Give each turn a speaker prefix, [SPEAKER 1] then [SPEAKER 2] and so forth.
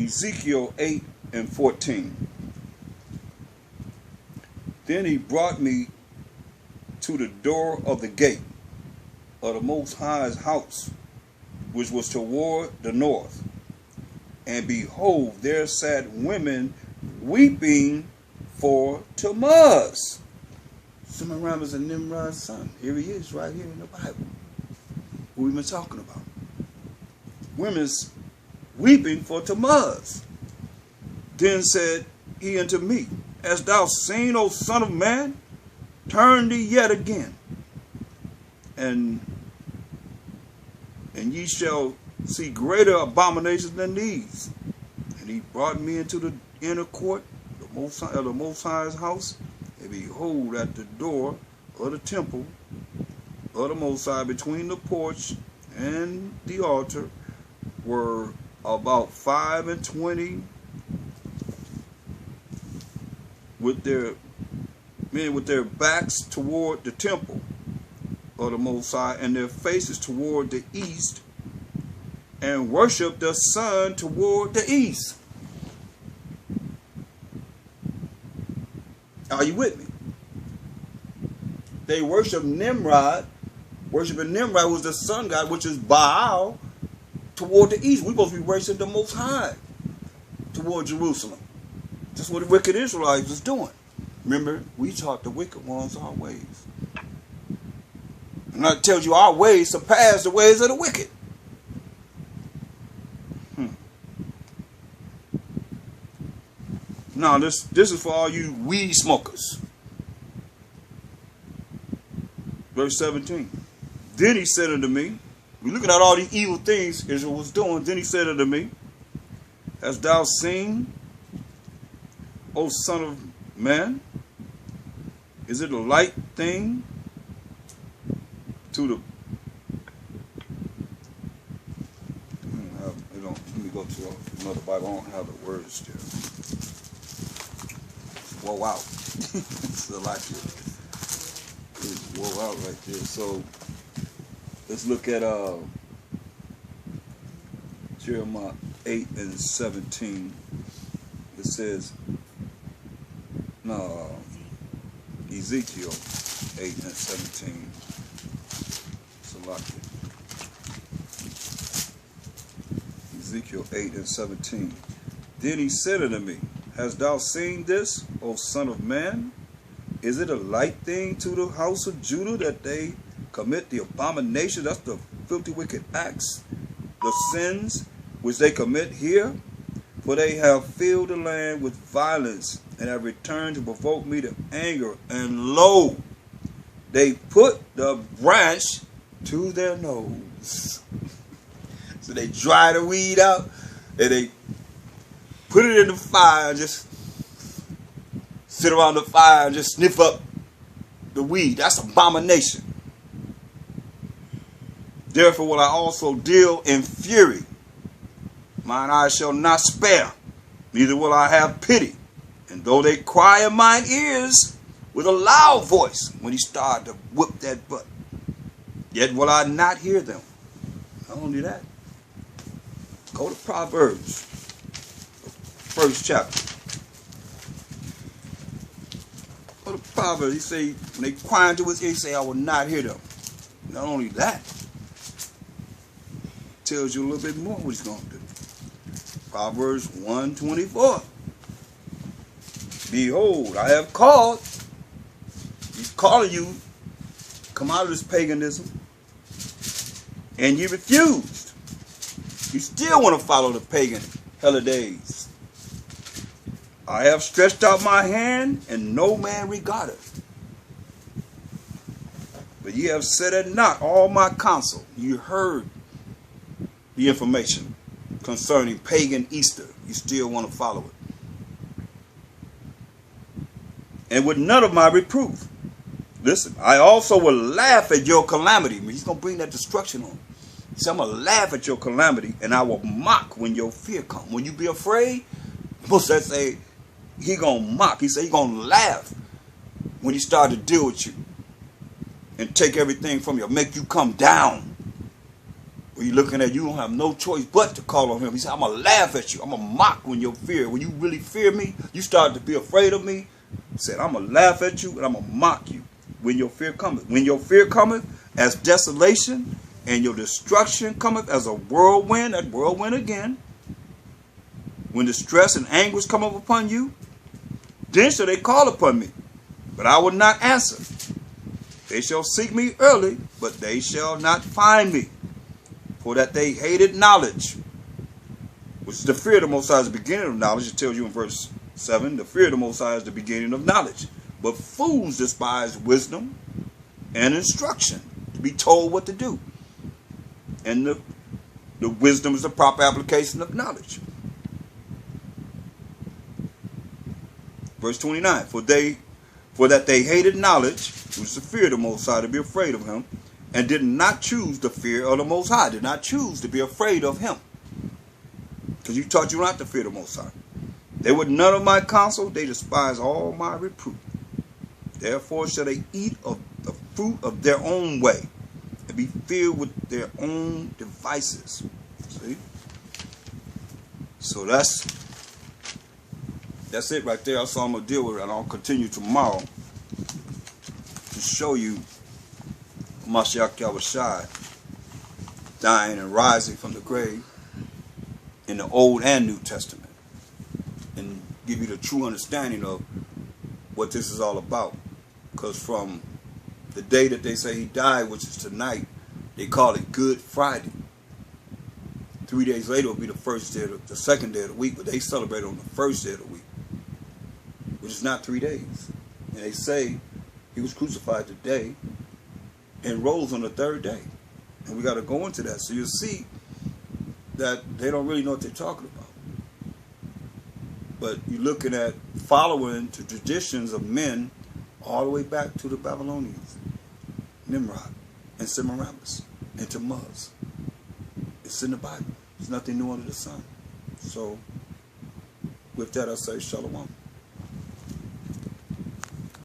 [SPEAKER 1] Ezekiel 8 and 14. Then he brought me to the door of the gate of the Most High's house, which was toward the north. And behold, there sat women weeping for Tammuz. Semiramis and Nimrod's son. Here he is, right here in the Bible. Who we've been talking about. Women's weeping for Tammuz. Then said he unto me, Hast thou seen, O son of man? Turn thee yet again, and ye shall see greater abominations than these. And he brought me into the inner court of the Most High's house, and behold, at the door of the temple of the Most High, between the porch and the altar, were about 25 with their men with their backs toward the temple of the Most High, and their faces toward the east, and worship the sun toward the east. Are you with me? They worship Nimrod. Worshiping Nimrod was the sun god, which is Baal, toward the east. We're supposed to be worshiping the Most High toward Jerusalem. That's what the wicked Israelites was doing. Remember, we taught the wicked ones our ways. And that tells you our ways surpass the ways of the wicked. Now, this is for all you weed smokers. Verse 17. Then he said unto me, we're looking at all these evil things Israel was doing. Then he said unto me, Hast thou seen, O son of man? Is it a light thing to the... Let me go to another Bible. I don't have the words there. Whoa out. It's a lot here. It's whoa out right there. So let's look at Jeremiah 8 and 17. It says, no, Ezekiel 8 and 17. Salakia. Ezekiel 8 and 17. Then he said unto me, Hast thou seen this, O son of man? Is it a light thing to the house of Judah that they commit the abomination? That's the filthy wicked acts, the sins which they commit here. For they have filled the land with violence, and have returned to provoke me to anger. And lo, they put the branch to their nose. So they dry the weed out, and they put it in the fire, and just sit around the fire and just sniff up the weed. That's abomination. Therefore will I also deal in fury. Mine eyes shall not spare, neither will I have pity. And though they cry in mine ears with a loud voice, when he started to whip that butt, yet will I not hear them. Not only that, go to Proverbs, first chapter. Go to Proverbs. He say, when they cry into his ear, he say, I will not hear them. Not only that, tells you a little bit more what he's going to do. Proverbs 1:24. Behold, I have called. He's calling you. Come out of this paganism. And you refused. You still want to follow the pagan holidays. I have stretched out my hand, and no man regardeth. But ye have set at naught all my counsel. You heard the information concerning pagan Easter. You still want to follow it. And with none of my reproof. Listen, I also will laugh at your calamity. He's going to bring that destruction on. He said, I'm going to laugh at your calamity, and I will mock when your fear comes. When you be afraid, most that say, he going to mock. He said he going to laugh when he start to deal with you and take everything from you, make you come down. When you're looking at you, don't have no choice but to call on him. He said, I'm going to laugh at you. I'm going to mock when you fear. When you really fear me, you start to be afraid of me. He said, I'm going to laugh at you and I'm going to mock you when your fear cometh. When your fear cometh as desolation and your destruction cometh as a whirlwind, that whirlwind again. When distress and anguish come up upon you, then shall they call upon me, but I will not answer. They shall seek me early, but they shall not find me. For that they hated knowledge, which is the fear of the Most High is the beginning of knowledge. It tells you in verse 7, the fear of the Most High is the beginning of knowledge. But fools despise wisdom and instruction, to be told what to do. And the wisdom is the proper application of knowledge. Verse 29, for that they hated knowledge, which is the fear of the Most High, to be afraid of him, and did not choose the fear of the Most High, did not choose to be afraid of him. Because you taught you not to fear the Most High. They would none of my counsel, they despise all my reproof. Therefore shall they eat of the fruit of their own way, and be filled with their own devices. See? So that's it right there. That's all I'm going to deal with, and I'll continue tomorrow to show you Mashiach Yahushua dying and rising from the grave in the Old and New Testament, and give you the true understanding of what this is all about. Because from the day that they say he died, which is tonight, they call it Good Friday. 3 days later will be the second day of the week, but they celebrate on the first day of the week, which is not 3 days. And they say he was crucified today and rose on the third day. And we got to go into that. So you'll see that they don't really know what they're talking about. But you're looking at following the traditions of men all the way back to the Babylonians, Nimrod and Semiramis and Tammuz. It's in the Bible. There's nothing new under the sun. So with that, I say shalom.